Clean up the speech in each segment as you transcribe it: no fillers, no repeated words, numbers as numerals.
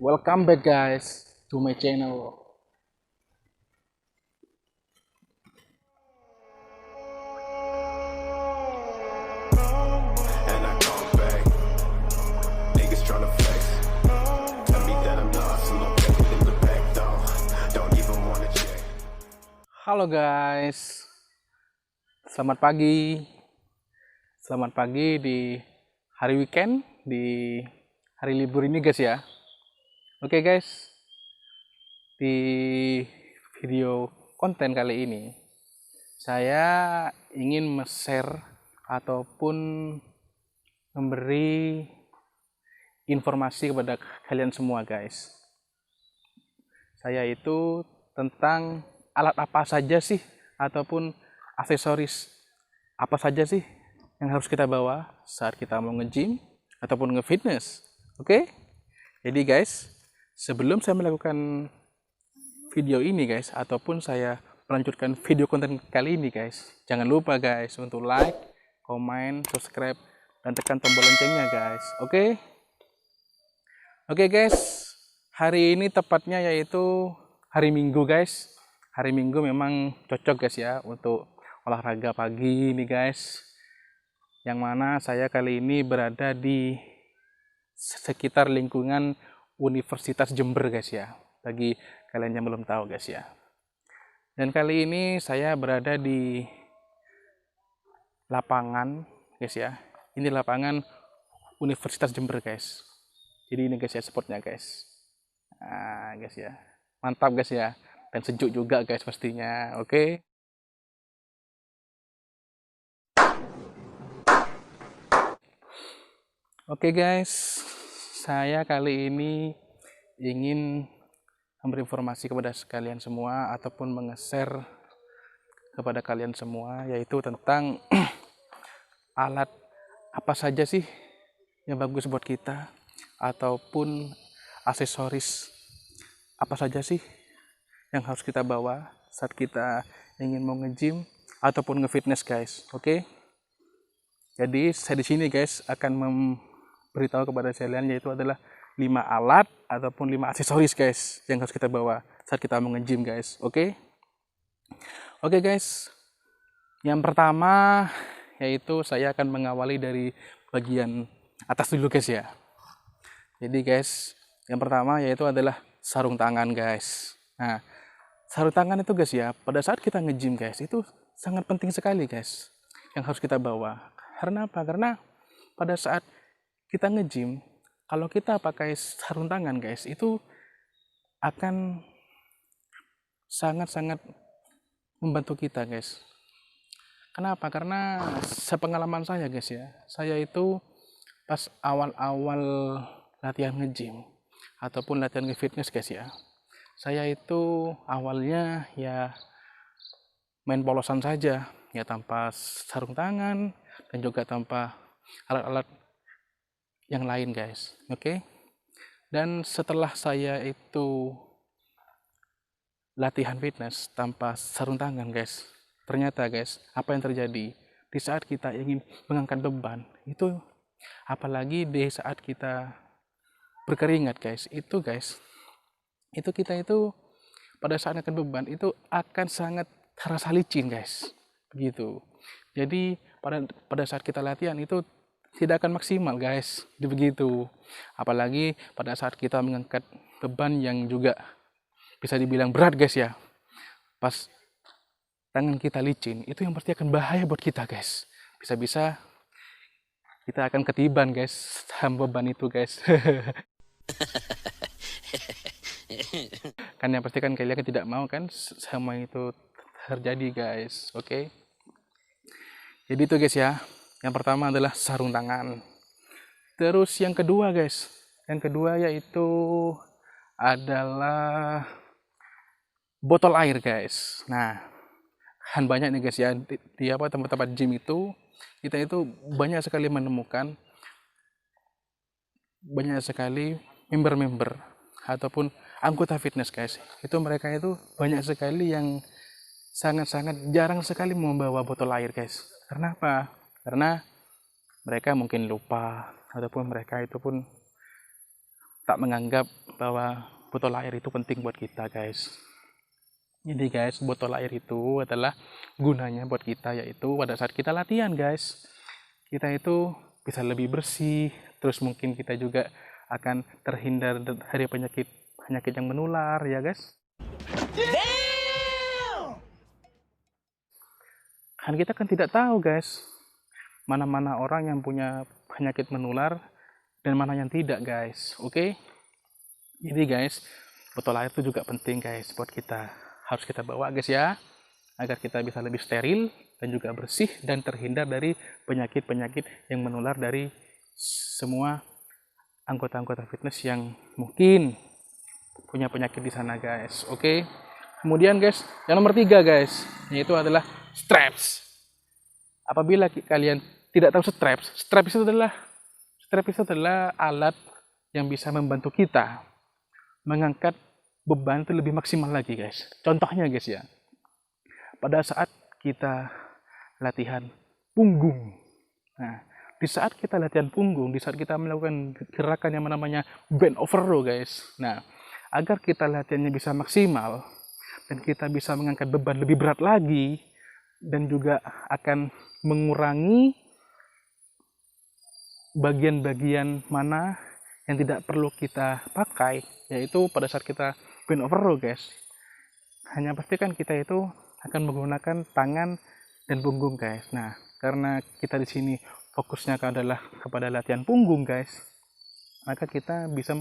Welcome back guys to my channel. And I come back. Niggas tryna flex. Tell me that I'm lost and I'm back in the back though. Don't even wanna check. Halo guys, selamat pagi. Selamat pagi di hari weekend, di hari libur ini guys ya. Oke guys, di video konten kali ini saya ingin share ataupun memberi informasi kepada kalian semua guys. Saya itu tentang alat apa saja sih ataupun aksesoris apa saja sih yang harus kita bawa saat kita mau nge-gym ataupun nge-fitness. Oke? Jadi guys, sebelum saya melakukan video ini guys ataupun saya melanjutkan video konten kali ini guys, jangan lupa guys untuk like, komen, subscribe, dan tekan tombol loncengnya guys. Oke? Oke guys, hari ini tepatnya yaitu hari Minggu guys. Hari Minggu memang cocok guys ya untuk olahraga pagi ini guys. Yang mana saya kali ini berada di sekitar lingkungan Universitas Jember guys ya. Bagi kalian yang belum tahu guys ya. Dan kali ini saya berada di lapangan guys ya. Ini lapangan Universitas Jember guys. Jadi ini guys ya spotnya guys. Nah guys ya, mantap guys ya. Dan sejuk juga guys pastinya. Oke. Oke guys, saya kali ini ingin memberi informasi kepada kalian semua ataupun menge-share kepada kalian semua yaitu tentang alat apa saja sih yang bagus buat kita ataupun aksesoris apa saja sih yang harus kita bawa saat kita ingin mau nge-gym ataupun nge-fitness guys. Oke. Jadi saya di sini guys akan memberitahu kepada kalian yaitu adalah 5 alat ataupun 5 aksesoris guys yang harus kita bawa saat kita mau nge-gym guys. Oke. Oke guys. Yang pertama yaitu saya akan mengawali dari bagian atas dulu guys ya. Jadi guys, yang pertama yaitu adalah sarung tangan guys. Nah, sarung tangan itu guys ya, pada saat kita nge-gym guys, itu sangat penting sekali guys yang harus kita bawa. Karena apa? Karena pada saat kita nge-gym, kalau kita pakai sarung tangan guys, itu akan sangat-sangat membantu kita guys. Kenapa? Karena sepengalaman saya guys ya, saya itu pas awal-awal latihan nge-gym ataupun latihan nge-fitness guys ya, saya itu awalnya ya main polosan saja ya, tanpa sarung tangan dan juga tanpa alat-alat yang lain guys. Oke. Dan setelah saya itu latihan fitness tanpa sarung tangan guys, ternyata guys apa yang terjadi di saat kita ingin mengangkat beban itu, apalagi di saat kita berkeringat guys, itu kita itu pada saat angkat beban itu akan sangat terasa licin guys, begitu. Jadi pada saat kita latihan itu tidak akan maksimal guys, begitu. Apalagi pada saat kita mengangkat beban yang juga bisa dibilang berat guys ya, pas tangan kita licin itu yang pasti akan bahaya buat kita guys. Bisa-bisa kita akan ketiban guys sama beban itu guys. Kan yang pasti kan kalian tidak mau kan sama itu terjadi guys. Oke. Jadi itu guys ya. Yang pertama adalah sarung tangan. Terus yang kedua guys, yang kedua yaitu adalah botol air guys. Nah, kan banyak nih guys ya di apa tempat-tempat gym itu kita itu banyak sekali menemukan banyak sekali member-member ataupun anggota fitness guys. Itu mereka itu banyak sekali yang sangat-sangat jarang sekali membawa botol air guys. Karena apa? Karena mereka mungkin lupa ataupun mereka itu pun tak menganggap bahwa botol air itu penting buat kita guys. Jadi guys, botol air itu adalah gunanya buat kita, yaitu pada saat kita latihan guys, kita itu bisa lebih bersih, terus mungkin kita juga akan terhindar dari penyakit yang menular ya guys. Kan kita kan tidak tahu guys, mana-mana orang yang punya penyakit menular dan mana yang tidak guys. Oke. Jadi guys, botol air itu juga penting guys buat kita. Harus kita bawa guys ya, agar kita bisa lebih steril dan juga bersih dan terhindar dari penyakit-penyakit yang menular dari semua anggota-anggota fitness yang mungkin punya penyakit di sana guys. Oke. Kemudian guys, yang nomor 3 guys, yaitu adalah straps. Apabila kalian tidak tahu straps itu adalah alat yang bisa membantu kita mengangkat beban itu lebih maksimal lagi guys. Contohnya guys ya, pada saat kita latihan punggung. Nah, di saat kita latihan punggung, di saat kita melakukan gerakan yang namanya bend over row guys. Nah, agar kita latihannya bisa maksimal dan kita bisa mengangkat beban lebih berat lagi dan juga akan mengurangi bagian-bagian mana yang tidak perlu kita pakai, yaitu pada saat kita bend over row guys. Hanya pastikan kita itu akan menggunakan tangan dan punggung guys. Nah, karena kita di sini fokusnya adalah kepada latihan punggung guys, maka kita bisa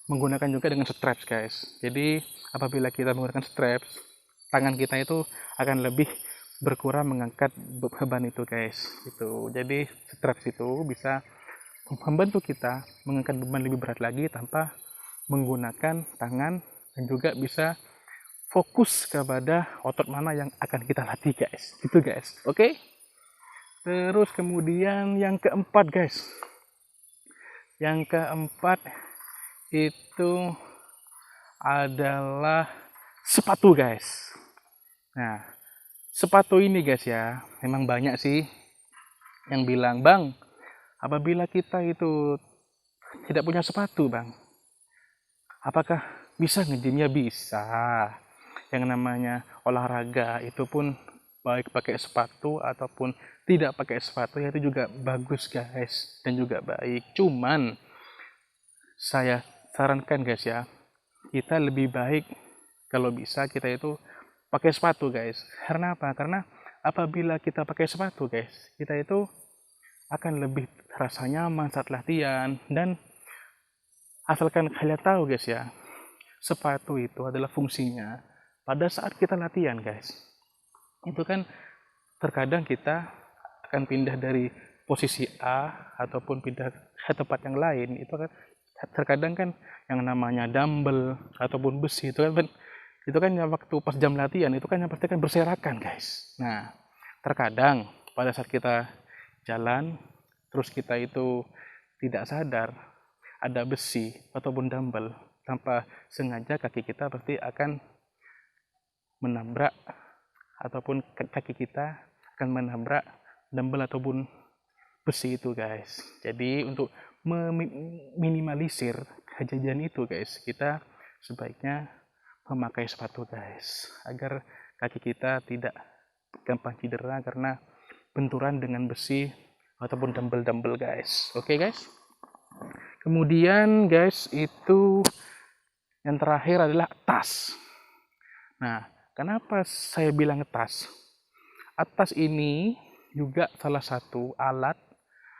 menggunakan juga dengan straps guys. Jadi apabila kita menggunakan straps, tangan kita itu akan lebih berkurang mengangkat beban itu guys. Itu jadi straps itu bisa membantu kita mengangkat beban lebih berat lagi tanpa menggunakan tangan, dan juga bisa fokus kepada otot mana yang akan kita latih guys. Itu guys. Oke. Terus kemudian yang keempat guys, yang keempat itu adalah sepatu guys. Nah, sepatu ini guys ya, memang banyak sih yang bilang, bang, apabila kita itu tidak punya sepatu bang, apakah bisa nge-gymnya? Bisa. Yang namanya olahraga itu pun baik pakai sepatu ataupun tidak pakai sepatu, ya itu juga bagus guys, dan juga baik. Cuman saya sarankan guys ya, kita lebih baik kalau bisa kita itu pakai sepatu guys. Karena apa? Karena apabila kita pakai sepatu guys, kita itu akan lebih rasa nyaman saat latihan. Dan asalkan kalian tahu guys ya, sepatu itu adalah fungsinya pada saat kita latihan guys. Itu kan terkadang kita akan pindah dari posisi A ataupun pindah ke tempat yang lain. Itu kan terkadang kan yang namanya dumbbell ataupun besi itu kan waktu pas jam latihan itu kan yang pasti kan berserakan guys. Nah, terkadang pada saat kita jalan terus kita itu tidak sadar ada besi ataupun dumbbell, tanpa sengaja kaki kita pasti akan menabrak ataupun kaki kita akan menabrak dumbbell ataupun besi itu guys. Jadi untuk meminimalisir kejadian itu guys, kita sebaiknya memakai sepatu guys, agar kaki kita tidak gampang cedera karena benturan dengan besi ataupun dumbbell guys. Oke guys. Kemudian guys, itu yang terakhir adalah tas. Nah, kenapa saya bilang tas? Tas ini juga salah satu alat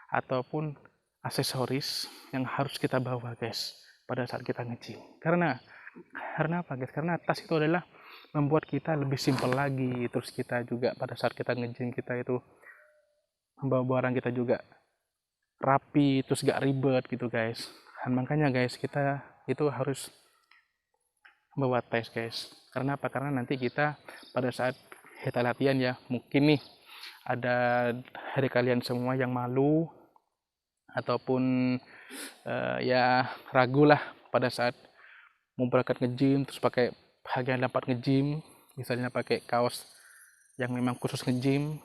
ataupun aksesoris yang harus kita bawa guys pada saat kita nge-gym. Karena apa guys? Karena tas itu adalah membuat kita lebih simpel lagi. Terus kita juga pada saat kita nge-gym, kita itu membawa barang kita juga rapi, terus gak ribet gitu guys. Dan makanya guys, kita itu harus bawa tas guys. Karena apa? Karena nanti kita pada saat kita latihan ya, mungkin nih ada dari kalian semua yang malu ataupun ya ragu lah pada saat mau berangkat nge-gym, terus pakai pakaian dapat nge-gym, misalnya pakai kaos yang memang khusus nge-gym.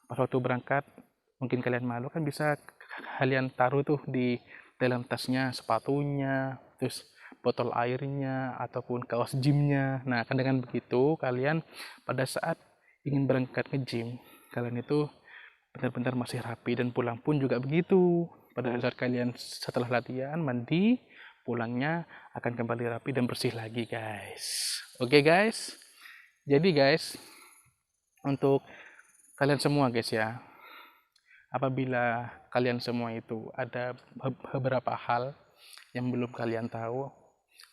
Pas waktu berangkat mungkin kalian malu, kan bisa kalian taruh tuh di dalam tasnya sepatunya, terus botol airnya, ataupun kaos gymnya. Nah, kan dengan begitu kalian pada saat ingin berangkat ke gym, kalian itu benar-benar masih rapi, dan pulang pun juga begitu. Pada saat kalian setelah latihan mandi, pulangnya akan kembali rapi dan bersih lagi, guys. Oke, guys. Jadi guys, untuk kalian semua guys ya, apabila kalian semua itu ada beberapa hal yang belum kalian tahu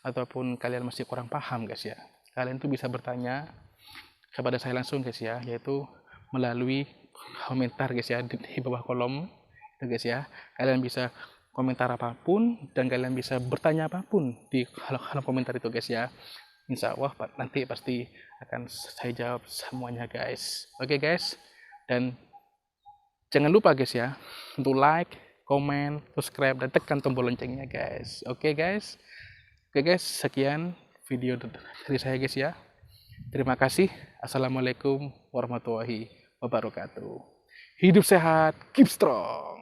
ataupun kalian masih kurang paham guys ya, kalian tuh bisa bertanya kepada saya langsung guys ya, yaitu melalui komentar guys ya, di bawah kolom itu guys ya. Kalian bisa komentar apapun dan kalian bisa bertanya apapun di kolom komentar itu guys ya. Insya Allah nanti pasti akan saya jawab semuanya guys. Oke guys, dan jangan lupa guys ya untuk like, komen, subscribe, dan tekan tombol loncengnya guys. Oke guys, sekian video dari saya guys ya. Terima kasih. Assalamualaikum warahmatullahi wabarakatuh. Hidup sehat, keep strong.